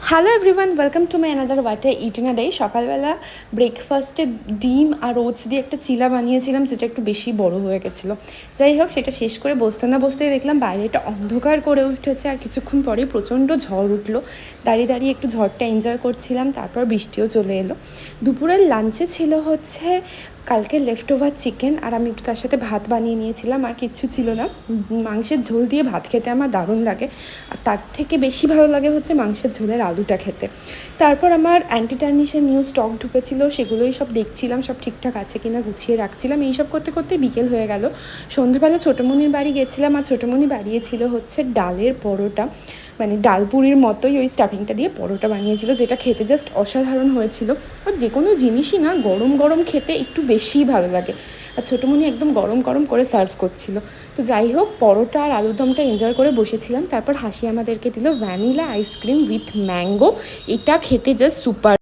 Hello everyone, welcome to my another what I it in a day. সকালবেলা ব্রেকফাস্টে ডিম আর oats দিয়ে একটা চিলা বানিয়েছিলাম, যেটা একটু বেশি বড় হয়ে গেছিলো। যাই হোক, সেটা শেষ করে বসতে না বসতেই দেখলাম বাইরেটা অন্ধকার করে উঠেছে, আর কিছুক্ষণ পরেই প্রচণ্ড ঝড় উঠলো। দাঁড়িয়ে দাঁড়িয়ে একটু ঝড়টা এনজয় করছিলাম, তারপর বৃষ্টিও চলে এলো। দুপুরের লাঞ্চে ছিল হচ্ছে কালকে লেফট ওভার চিকেন, আর আমি একটু তার সাথে ভাত বানিয়ে নিয়েছিলাম। আর কিচ্ছু ছিল না। মাংসের ঝোল দিয়ে ভাত খেতে আমার দারুণ লাগে, আর তার থেকে বেশি ভালো লাগে হচ্ছে মাংসের ঝোলের আলুটা খেতে। তারপর আমার অ্যান্টি টার্নিশের নিউ স্টক ঢুকেছিল, সেগুলোই সব দেখছিলাম, সব ঠিকঠাক আছে কিনা গুছিয়ে রাখছিলাম। এইসব করতে করতে বিকেল হয়ে গেল। সন্ধ্যেবেলা ছোটোমণির বাড়ি গেছিলাম, আর ছোটোমণি বানিয়েছিল হচ্ছে ডালের পরোটা, মানে ডালপুরির মতোই ওই স্টাফিংটা দিয়ে পরোটা বানিয়েছিল, যেটা খেতে জাস্ট অসাধারণ হয়েছিল। আর যে কোনো জিনিসই না গরম গরম খেতে একটু বেশিই ভালো লাগে, আর ছোটোমণি একদম গরম গরম করে সার্ভ করছিল। তো যাই হোক, পরোটা আর আলুদমটা এনজয় করে বসেছিলাম। তারপর হাসি আমাদেরকে দিল ভ্যানিলা আইসক্রিম উইথ ম্যাঙ্গো। এটা খেতে জাস্ট সুপার।